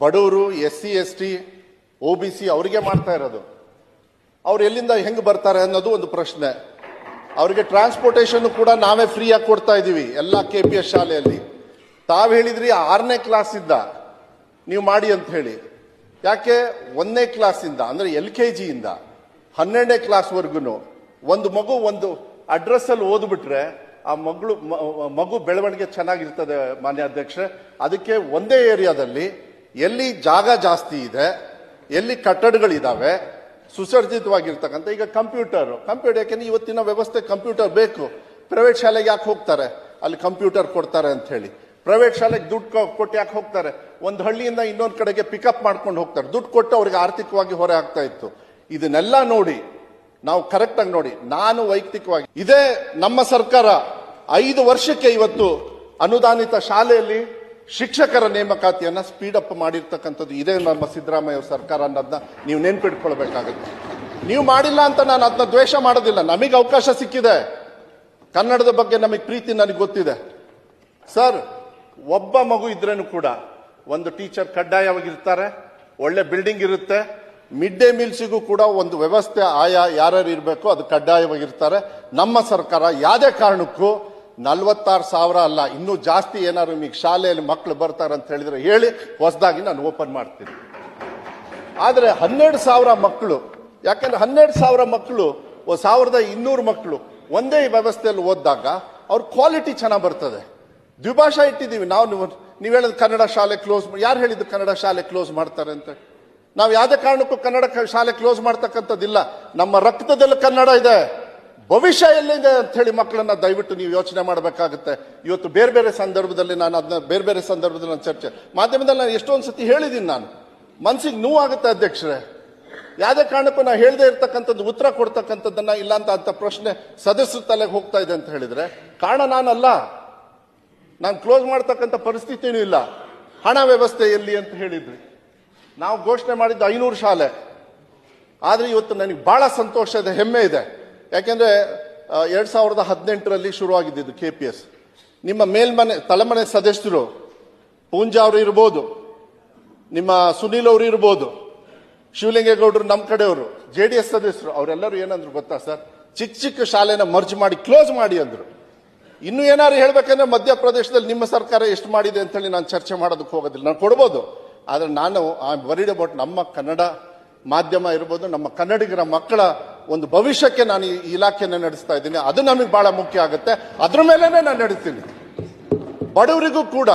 ಬಡವರು, SC ST OBC ಅವರಿಗೆ ಮಾಡ್ತಾ ಇರೋದು. ಅವ್ರು ಎಲ್ಲಿಂದ ಹೆಂಗೆ ಬರ್ತಾರೆ ಅನ್ನೋದು ಒಂದು ಪ್ರಶ್ನೆ. ಅವರಿಗೆ ಟ್ರಾನ್ಸ್ಪೋರ್ಟೇಷನ್ ಕೂಡ ನಾವೇ ಫ್ರೀಯಾಗಿ ಕೊಡ್ತಾ ಇದೀವಿ ಎಲ್ಲ KPS ಶಾಲೆಯಲ್ಲಿ. ತಾವು ಹೇಳಿದ್ರಿ 6ನೇ ಕ್ಲಾಸಿಂದ ನೀವು ಮಾಡಿ ಅಂತ ಹೇಳಿ. ಯಾಕೆ 1ನೇ ಕ್ಲಾಸಿಂದ ಅಂದ್ರೆ LKG ಇಂದ 12ನೇ ಕ್ಲಾಸ್ವರೆಗೂ ಒಂದು ಮಗು ಒಂದು ಅಡ್ರೆಸ್ ಅಲ್ಲಿ ಓದ್ಬಿಟ್ರೆ ಆ ಮಗು ಬೆಳವಣಿಗೆ ಚೆನ್ನಾಗಿರ್ತದೆ ಮಾನ್ಯ ಅಧ್ಯಕ್ಷ. ಅದಕ್ಕೆ ಒಂದೇ ಏರಿಯಾದಲ್ಲಿ ಎಲ್ಲಿ ಜಾಗ ಜಾಸ್ತಿ ಇದೆ, ಎಲ್ಲಿ ಕಟ್ಟಡಗಳಿದಾವೆ, ಸುಸರ್ಜಿತವಾಗಿರ್ತಕ್ಕಂಥ ಈಗ ಕಂಪ್ಯೂಟರ್ ಯಾಕೆಂದ್ರೆ ಇವತ್ತಿನ ವ್ಯವಸ್ಥೆ ಕಂಪ್ಯೂಟರ್ ಬೇಕು. ಪ್ರೈವೇಟ್ ಶಾಲೆಗೆ ಯಾಕೆ ಹೋಗ್ತಾರೆ? ಅಲ್ಲಿ ಕಂಪ್ಯೂಟರ್ ಕೊಡ್ತಾರೆ ಅಂತ ಹೇಳಿ. ಪ್ರೈವೇಟ್ ಶಾಲೆಗೆ ದುಡ್ಡು ಕೊಟ್ಟು ಯಾಕೆ ಹೋಗ್ತಾರೆ? ಒಂದು ಹಳ್ಳಿಯಿಂದ ಇನ್ನೊಂದು ಕಡೆಗೆ ಪಿಕಪ್ ಮಾಡ್ಕೊಂಡು ಹೋಗ್ತಾರೆ. ದುಡ್ಡು ಕೊಟ್ಟು ಅವ್ರಿಗೆ ಆರ್ಥಿಕವಾಗಿ ಹೊರೆ ಆಗ್ತಾ ಇತ್ತು. ಇದನ್ನೆಲ್ಲ ನೋಡಿ ನಾವು ಕರೆಕ್ಟ್ ಆಗಿ ನೋಡಿ, ನಾನು ವೈಯಕ್ತಿಕವಾಗಿ ಇದೇ ನಮ್ಮ ಸರ್ಕಾರ 5 ವರ್ಷಕ್ಕೆ ಇವತ್ತು ಅನುದಾನಿತ ಶಾಲೆಯಲ್ಲಿ ಶಿಕ್ಷಕರ ನೇಮಕಾತಿಯನ್ನ ಸ್ಪೀಡ್ ಅಪ್ ಮಾಡಿರ್ತಕ್ಕಂಥದ್ದು ಇದೇ ನಮ್ಮ ಸಿದ್ದರಾಮಯ್ಯ ಸರ್ಕಾರ ಅನ್ನೋದನ್ನ ನೀವು ನೆನ್ಪಿಟ್ಕೊಳ್ಬೇಕಾಗುತ್ತೆ. ನೀವು ಮಾಡಿಲ್ಲ ಅಂತ ನಾನು ಅದನ್ನ ದ್ವೇಷ ಮಾಡೋದಿಲ್ಲ. ನಮಗೆ ಅವಕಾಶ ಸಿಕ್ಕಿದೆ. ಕನ್ನಡದ ಬಗ್ಗೆ ನಮಗೆ ಪ್ರೀತಿ ನನಗೆ ಗೊತ್ತಿದೆ ಸರ್. ಒಬ್ಬ ಮಗು ಇದ್ರೇನು ಕೂಡ ಒಂದು ಟೀಚರ್ ಕಡ್ಡಾಯವಾಗಿರ್ತಾರೆ. ಒಳ್ಳೆ ಬಿಲ್ಡಿಂಗ್ ಇರುತ್ತೆ. ಮಿಡ್ ಡೇ ಮೀಲ್ಸಿಗೂ ಕೂಡ ಒಂದು ವ್ಯವಸ್ಥೆ ಆಯಾ ಯಾರ್ಯಾರು ಇರಬೇಕು ಅದು ಕಡ್ಡಾಯವಾಗಿರ್ತಾರೆ. ನಮ್ಮ ಸರ್ಕಾರ ಯಾವುದೇ ಕಾರಣಕ್ಕೂ 46,000 ಅಲ್ಲ, ಇನ್ನೂ ಜಾಸ್ತಿ ಏನಾದ್ರು ನಿಮಗೆ ಶಾಲೆಯಲ್ಲಿ ಮಕ್ಕಳು ಬರ್ತಾರೆ ಅಂತ ಹೇಳಿದ್ರೆ ಹೇಳಿ, ಹೊಸದಾಗಿ ನಾನು ಓಪನ್ ಮಾಡ್ತೀನಿ. ಆದ್ರೆ 12,000 ಮಕ್ಕಳು, ಯಾಕಂದ್ರೆ 12,000 ಮಕ್ಕಳು 1,200 ಮಕ್ಕಳು ಒಂದೇ ವ್ಯವಸ್ಥೆಯಲ್ಲಿ ಓದಿದಾಗ ಅವ್ರ ಕ್ವಾಲಿಟಿ ಚೆನ್ನಾಗಿ ಬರ್ತದೆ. ದ್ವಿಭಾಷಾ ಇಟ್ಟಿದ್ದೀವಿ ನಾವು. ನೀವು ಹೇಳಿದ ಕನ್ನಡ ಶಾಲೆ ಕ್ಲೋಸ್, ಯಾರು ಹೇಳಿದ್ದು ಕನ್ನಡ ಶಾಲೆ ಕ್ಲೋಸ್ ಮಾಡ್ತಾರೆ ಅಂತ? ನಾವು ಯಾವುದೇ ಕಾರಣಕ್ಕೂ ಕನ್ನಡ ಶಾಲೆ ಕ್ಲೋಸ್ ಮಾಡ್ತಕ್ಕಂಥದ್ದಿಲ್ಲ. ನಮ್ಮ ರಕ್ತದಲ್ಲಿ ಕನ್ನಡ ಇದೆ. ಭವಿಷ್ಯ ಎಲ್ಲಿದೆ ಅಂತ ಹೇಳಿ ಮಕ್ಕಳನ್ನ ದಯವಿಟ್ಟು ನೀವು ಯೋಚನೆ ಮಾಡಬೇಕಾಗುತ್ತೆ. ಇವತ್ತು ಬೇರೆ ಬೇರೆ ಸಂದರ್ಭದಲ್ಲಿ ನಾನು ಅದನ್ನ ಬೇರೆ ಸಂದರ್ಭದಲ್ಲಿ ನಾನು ಚರ್ಚೆ ಮಾಧ್ಯಮದಲ್ಲಿ ನಾನು ಎಷ್ಟೊಂದು ಸತಿ ಹೇಳಿದ್ದೀನಿ. ನಾನು ಮನ್ಸಿಗೆ ನೋವಾಗುತ್ತೆ ಅಧ್ಯಕ್ಷರೇ. ಯಾವುದೇ ಕಾರಣಕ್ಕೂ ನಾ ಹೇಳದೆ ಇರ್ತಕ್ಕಂಥದ್ದು ಉತ್ತರ ಕೊಡ್ತಕ್ಕಂಥದ್ದನ್ನ ಇಲ್ಲ ಅಂತ ಪ್ರಶ್ನೆ ಸದಸ್ಯರ ತಲೆಗೆ ಹೋಗ್ತಾ ಇದೆ ಅಂತ ಹೇಳಿದ್ರೆ ಕಾರಣ ನಾನಲ್ಲ. ನಾನು ಕ್ಲೋಸ್ ಮಾಡ್ತಕ್ಕಂಥ ಪರಿಸ್ಥಿತಿನೂ ಇಲ್ಲ. ಹಣ ವ್ಯವಸ್ಥೆ ಎಲ್ಲಿ ಅಂತ ಹೇಳಿದ್ರಿ. ನಾವು ಘೋಷಣೆ ಮಾಡಿದ್ದು 500 ಶಾಲೆ. ಆದ್ರೆ ಇವತ್ತು ನನಗೆ ಬಹಳ ಸಂತೋಷ ಇದೆ, ಹೆಮ್ಮೆ ಇದೆ. ಯಾಕೆಂದ್ರೆ 2018ರಲ್ಲಿ ಶುರುವಾಗಿದ್ದು KPS. ನಿಮ್ಮ ತಲೆಮನೆ ಸದಸ್ಯರು ಪೂಂಜಾ ಅವರು ಇರ್ಬೋದು, ನಿಮ್ಮ ಸುನೀಲ್ ಅವರು ಇರ್ಬೋದು, ಶಿವಲಿಂಗೇಗೌಡರು ನಮ್ಮ ಕಡೆಯವರು, JDS ಸದಸ್ಯರು, ಅವರೆಲ್ಲರೂ ಏನಂದ್ರು ಗೊತ್ತಾ ಸರ್? ಚಿಕ್ಕ ಶಾಲೆನ ಮರ್ಜ್ ಮಾಡಿ ಕ್ಲೋಸ್ ಮಾಡಿ ಅಂದ್ರು. ಇನ್ನು ಏನಾದ್ರು ಹೇಳ್ಬೇಕಂದ್ರೆ ಮಧ್ಯಪ್ರದೇಶದಲ್ಲಿ ನಿಮ್ಮ ಸರ್ಕಾರ ಎಷ್ಟು ಮಾಡಿದೆ ಅಂತ ಹೇಳಿ ನಾನು ಚರ್ಚೆ ಮಾಡೋದಕ್ಕೆ ಹೋಗೋದಿಲ್ಲ. ನಾನು ಕೊಡ್ಬೋದು, ಆದ್ರೆ ನಾನು ವರಿಡ್ ಅಬೌಟ್ ನಮ್ಮ ಕನ್ನಡ ಮಾಧ್ಯಮ ಇರ್ಬೋದು, ನಮ್ಮ ಕನ್ನಡಿಗರ ಮಕ್ಕಳ ಒಂದು ಭವಿಷ್ಯಕ್ಕೆ ನಾನು ಈ ಇಲಾಖೆಯನ್ನು ನಡೆಸ್ತಾ ಇದ್ದೀನಿ. ಅದು ನಮಗೆ ಬಹಳ ಮುಖ್ಯ ಆಗುತ್ತೆ. ಅದ್ರ ಮೇಲೆನೆ ನಾನು ನಡೀತೀನಿ. ಬಡವರಿಗೂ ಕೂಡ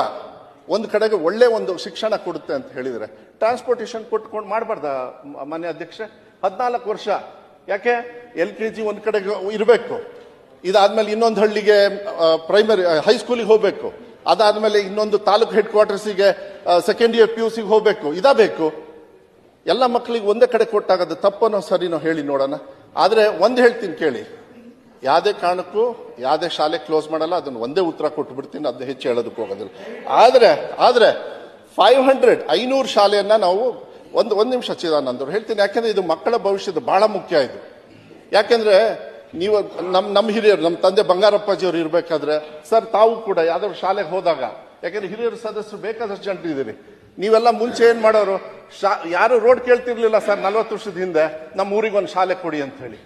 ಒಂದು ಕಡೆಗೆ ಒಳ್ಳೆ ಒಂದು ಶಿಕ್ಷಣ ಕೊಡುತ್ತೆ ಅಂತ ಹೇಳಿದ್ರೆ ಟ್ರಾನ್ಸ್ಪೋರ್ಟೇಷನ್ ಕೊಟ್ಕೊಂಡು ಮಾಡಬಾರ್ದ ಮಾನ್ಯ ಅಧ್ಯಕ್ಷ? 14 ವರ್ಷ ಯಾಕೆ? LKG ಒಂದ್ ಕಡೆಗೆ ಇರಬೇಕು, ಇದಾದ್ಮೇಲೆ ಇನ್ನೊಂದು ಹಳ್ಳಿಗೆ ಪ್ರೈಮರಿ ಹೈಸ್ಕೂಲಿಗೆ ಹೋಗ್ಬೇಕು, ಅದಾದ್ಮೇಲೆ ಇನ್ನೊಂದು ತಾಲೂಕು ಹೆಡ್ ಕ್ವಾರ್ಟರ್ಸಿಗೆ ಸೆಕೆಂಡ್ ಇಯರ್ PUC ಹೋಗ್ಬೇಕು. ಬೇಕು ಎಲ್ಲ ಮಕ್ಕಳಿಗೆ ಒಂದೇ ಕಡೆ ಕೊಟ್ಟಾಗದು ತಪ್ಪನೋ ಸರಿನೋ ಹೇಳಿ ನೋಡೋಣ. ಆದ್ರೆ ಒಂದ್ ಹೇಳ್ತೀನಿ ಕೇಳಿ, ಯಾವುದೇ ಕಾರಣಕ್ಕೂ ಯಾವುದೇ ಶಾಲೆ ಕ್ಲೋಸ್ ಮಾಡಲ್ಲ. ಅದನ್ನು ಒಂದೇ ಉತ್ತರ ಕೊಟ್ಟು ಬಿಡ್ತೀನಿ, ಅದನ್ನ ಹೆಚ್ಚು ಹೇಳೋದಕ್ಕೆ ಹೋಗೋದಿಲ್ಲ. ಆದ್ರೆ 500 ಶಾಲೆಯನ್ನ ನಾವು ಒಂದ್ ನಿಮಿಷ ಚಿದಾನಂದವ್ರು ಹೇಳ್ತೀನಿ. ಯಾಕೆಂದ್ರೆ ಇದು ಮಕ್ಕಳ ಭವಿಷ್ಯದ ಬಹಳ ಮುಖ್ಯ ಇದು. ಯಾಕೆಂದ್ರೆ ನೀವು ನಮ್ಮ ಹಿರಿಯರು, ನಮ್ಮ ತಂದೆ ಬಂಗಾರಪ್ಪಾಜಿಯವರು ಇರ್ಬೇಕಾದ್ರೆ ಸರ್ ತಾವು ಕೂಡ ಯಾವ್ದಾದ್ರು ಶಾಲೆಗೆ ಹೋದಾಗ, ಯಾಕಂದ್ರೆ ಹಿರಿಯರು ಸದಸ್ಯರು ಬೇಕಾದಷ್ಟು ಜನರು ಇದ್ದೀರಿ, ನೀವೆಲ್ಲ ಮುಂಚೆ ಏನ್ ಮಾಡೋರು? ಯಾರು ರೋಡ್ ಕೇಳ್ತಿರ್ಲಿಲ್ಲ ಸರ್ 40 ವರ್ಷದ ಹಿಂದೆ, ನಮ್ಮ ಊರಿಗೆ ಒಂದು ಶಾಲೆ ಕೊಡಿ ಅಂತ ಹೇಳಿ.